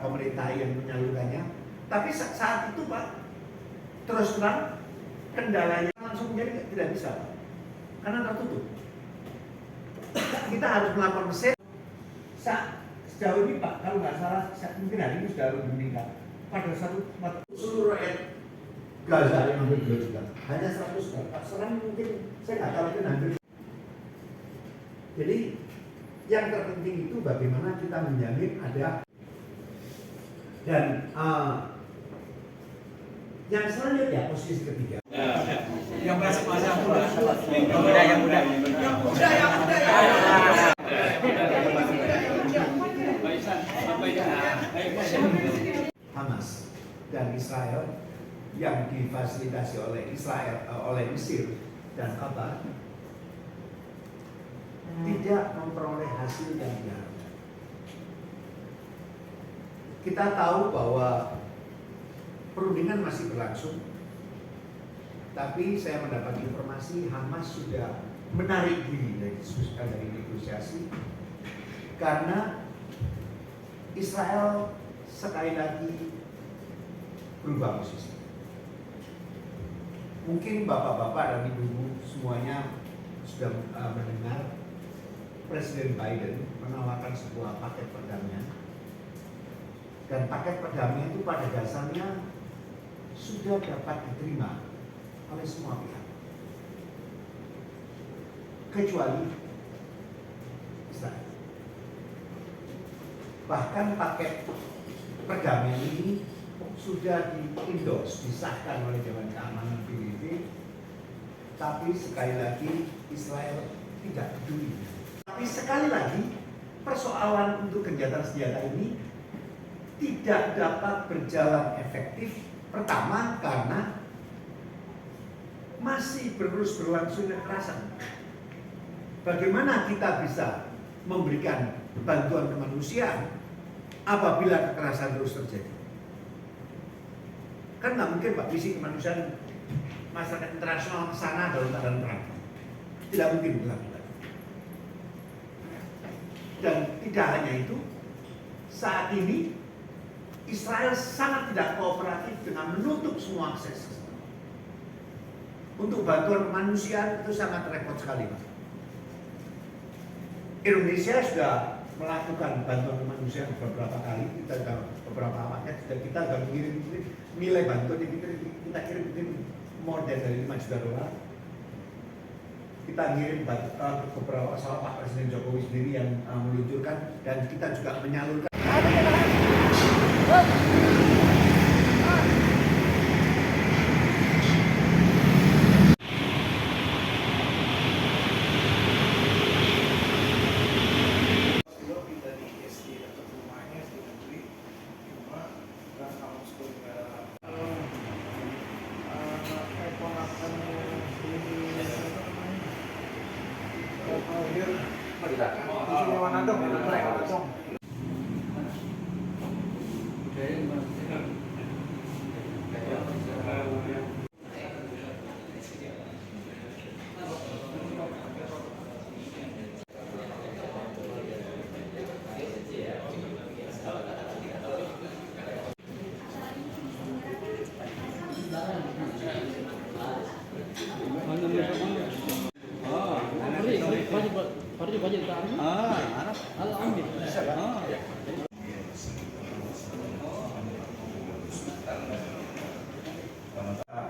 Pemerintah yang menyalurkannya, tapi saat itu Pak, terus terang kendalanya langsung menjadi tidak bisa Pak, karena tertutup. Kita harus melakukan mesin. Sejauh ini Pak, kalau nggak salah, mungkin hari ini sudah lebih meningkat. Pada seluruh rakyat Gaza yang hampir 2 juta, hanya 100 juta. Pak, sekarang mungkin saya nggak tahu mungkin hampir. Jadi yang terpenting itu bagaimana kita menjamin ada. Dan yang selanjutnya posisi ketiga. Yang masih muda. Hamas dan Israel yang difasilitasi oleh oleh Mesir dan Qatar tidak memperoleh hasil yang diharapkan. Kita tahu bahwa perundingan masih berlangsung, tapi saya mendapat informasi Hamas sudah menarik diri dari negosiasi karena Israel sekali lagi berubah posisi. Mungkin bapak-bapak dan ibu-ibu semuanya sudah mendengar Presiden Biden menawarkan sebuah paket perdamaian. Dan paket perdamaian itu pada dasarnya sudah dapat diterima oleh semua pihak, kecuali Israel. Bahkan paket perdamaian ini sudah di-endorse, disahkan oleh Dewan Keamanan PBB, tapi sekali lagi Israel tidak peduli. Tapi sekali lagi persoalan untuk gencatan senjata ini tidak dapat berjalan efektif. Pertama, karena masih terus berlangsung kekerasan. Bagaimana kita bisa memberikan bantuan kemanusiaan apabila kekerasan terus terjadi? Kan nggak mungkin Pak, misi kemanusiaan masyarakat internasional ke sana dalam keadaan perang. Tidak mungkin dilakukan. Dan tidak hanya itu, saat ini Israel sangat tidak kooperatif dengan menutup semua akses. Untuk bantuan kemanusiaan itu sangat repot sekali, Pak. Indonesia sudah melakukan bantuan kemanusiaan beberapa kali, kita sudah beberapa paket, dan kita sudah mengirim nilai bantuan yang kita kirim more dari $5 juta. Kita ngirim beberapa pesawat Pak Presiden Jokowi sendiri yang meluncurkan, dan kita juga menyalurkan.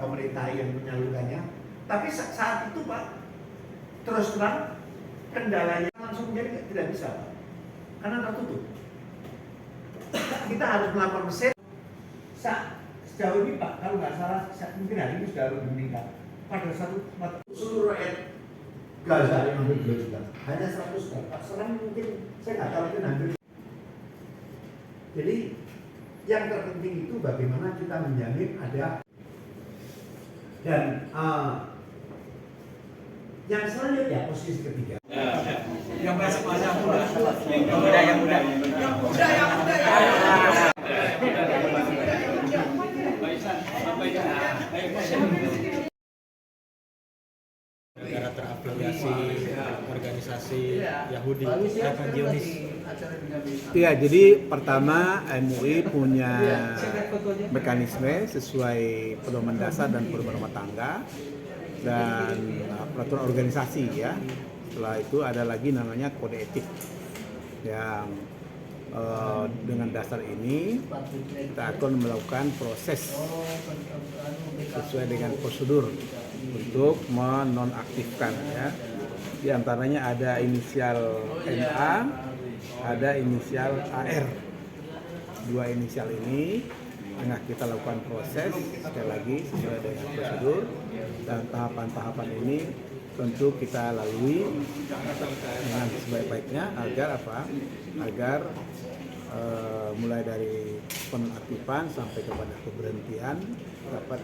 Pemerintah yang menyalurkannya, tapi saat itu Pak, terus terang kendalanya langsung menjadi tidak bisa Pak, karena tertutup. Kita harus melakukan mesin. Sejauh ini Pak, kalau nggak salah mungkin hari ini sudah lebih meningkat. Pada seluruh rakyat Gaza yang hampir 2 juta, hanya 100 juta. Sekarang mungkin saya nggak tahu mungkin hampir. Jadi yang terpenting itu bagaimana kita menjamin ada dan yang selanjutnya posisi ketiga. Yang masih muda. Yang muda. Negara terafiliasi organisasi Yahudi Kata Zionis. Iya, jadi pertama MUI punya mekanisme sesuai pedoman dasar dan pedoman rumah tangga dan peraturan organisasi ya. Setelah itu ada lagi namanya kode etik yang dengan dasar ini kita akan melakukan proses sesuai dengan prosedur untuk menonaktifkan ya. Di antaranya ada inisial NA, ada inisial AR. Dua inisial ini tengah kita lakukan proses sekali lagi sesuai dengan prosedur dan tahapan-tahapan ini tentu kita lalui dengan sebaik-baiknya agar apa? Agar mulai dari penonaktifan sampai kepada pemberhentian dapat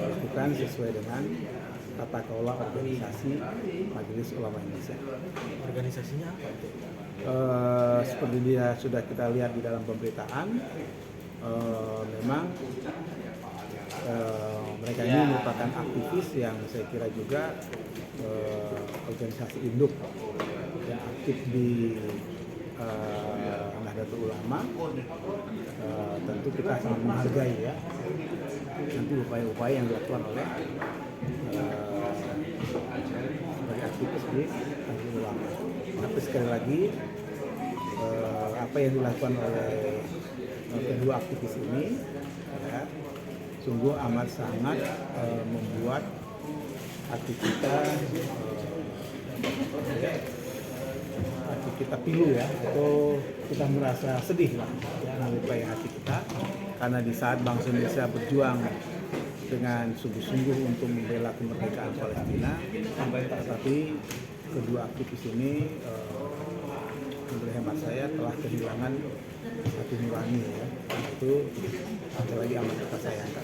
dilakukan sesuai dengan tata kelola organisasi Majelis Ulama Indonesia. Organisasinya apa itu? Seperti dia sudah kita lihat di dalam pemberitaan, memang mereka ini merupakan aktivis yang saya kira juga organisasi induk yang aktif di Nahdlatul Ulama. Tentu kita sangat menghargai ya nanti upaya-upaya yang dilakukan oleh sebagai aktivis di Nahdlatul Ulama. Tapi sekali lagi apa yang dilakukan oleh kedua aktivis ini ya, sungguh amat sangat membuat hati kita pilu ya, atau kita merasa sedih lah ya, melukai hati kita karena di saat bangsa Indonesia berjuang dengan sungguh-sungguh untuk membela kemerdekaan Palestina, tetapi kedua aktivis ini menurut hemat saya telah kehilangan hati nurani ya. Itu sekali lagi amat kita sayangkan.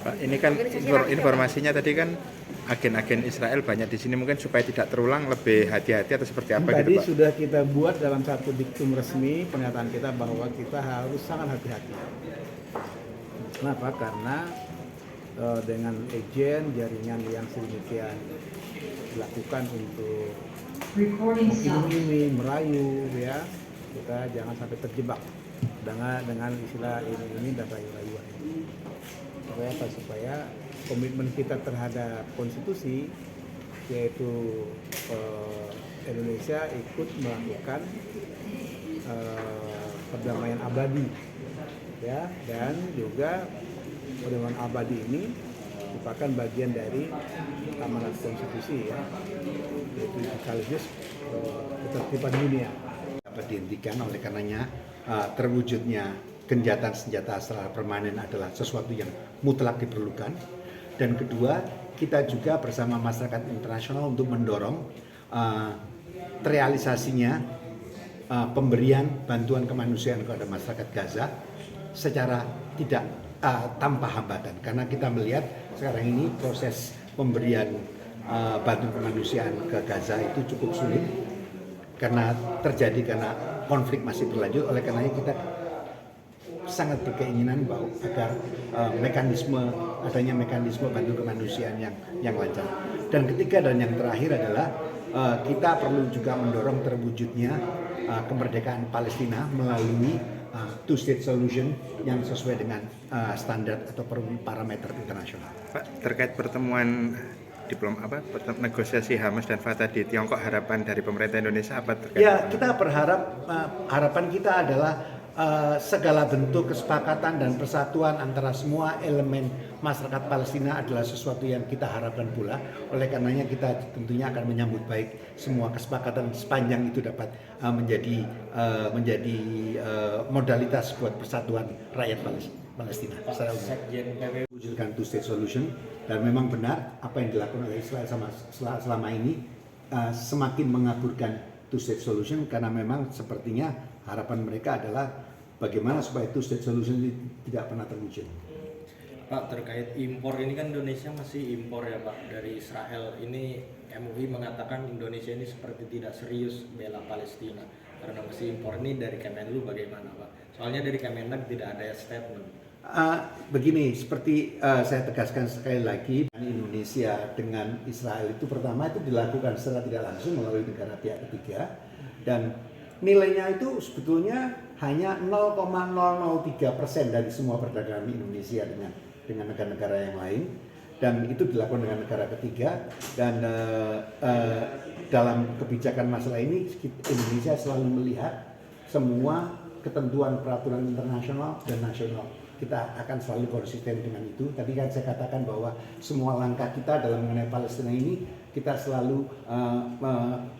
Pak, ini kan informasinya tadi kan agen-agen Israel banyak di sini, mungkin supaya tidak terulang lebih hati-hati atau seperti apa Tadi gitu Pak? sudah kita buat dalam satu diktum resmi pernyataan kita bahwa kita harus sangat hati-hati. Kenapa? Karena dengan agen jaringan yang sedemikian dilakukan untuk mengiming-iming, merayu ya, kita jangan sampai terjebak dengan istilah ini dan rayu-rayuan ini. Supaya komitmen kita terhadap konstitusi, yaitu Indonesia ikut melakukan perdamaian abadi ya, dan juga perdamaian abadi ini merupakan bagian dari amanat konstitusi ya, yaitu sekaligus ketertiban dunia. Dapat dihentikan, oleh karenanya terwujudnya genjatan senjata secara permanen adalah sesuatu yang mutlak diperlukan. Dan kedua, kita juga bersama masyarakat internasional untuk mendorong terrealisasinya pemberian bantuan kemanusiaan kepada masyarakat Gaza secara tidak tanpa hambatan. Karena kita melihat sekarang ini proses pemberian bantuan kemanusiaan ke Gaza itu cukup sulit karena konflik masih berlanjut. Oleh karenanya kita sangat berkeinginan bahwa agar adanya mekanisme bantuan kemanusiaan yang lancar. Dan ketiga dan yang terakhir adalah kita perlu juga mendorong terwujudnya kemerdekaan Palestina melalui two-state solution yang sesuai dengan standar atau parameter internasional. Pak, terkait pertemuan negosiasi Hamas dan Fatah di Tiongkok, harapan dari pemerintah Indonesia apa terkait? Ya, kita berharap harapan kita adalah segala bentuk kesepakatan dan persatuan antara semua elemen masyarakat Palestina adalah sesuatu yang kita harapkan pula. Oleh karenanya kita tentunya akan menyambut baik semua kesepakatan sepanjang itu dapat menjadi modalitas buat persatuan rakyat Palestina secara umum. Wujudkan two state solution, dan memang benar apa yang dilakukan oleh Israel selama ini semakin mengaburkan two state solution, karena memang sepertinya harapan mereka adalah bagaimana supaya two state solution ini tidak pernah terwujud. Pak, terkait impor ini kan Indonesia masih impor ya Pak dari Israel. Ini MUI mengatakan Indonesia ini seperti tidak serius bela Palestina karena masih impor. Ini dari Kemenlu bagaimana Pak? Soalnya dari Kemenag tidak ada statement. Begini, seperti saya tegaskan sekali lagi, Indonesia dengan Israel itu pertama itu dilakukan secara tidak langsung melalui negara pihak ketiga, dan nilainya itu sebetulnya hanya 0,003% dari semua perdagangan Indonesia dengan negara-negara yang lain, dan itu dilakukan dengan negara ketiga. Dan dalam kebijakan masalah ini Indonesia selalu melihat semua ketentuan peraturan internasional dan nasional. Kita akan selalu konsisten dengan itu. Tadi kan saya katakan bahwa semua langkah kita dalam mengenai Palestina ini kita selalu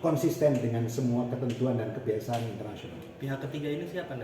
konsisten dengan semua ketentuan dan kebiasaan internasional. Pihak ketiga ini siapa?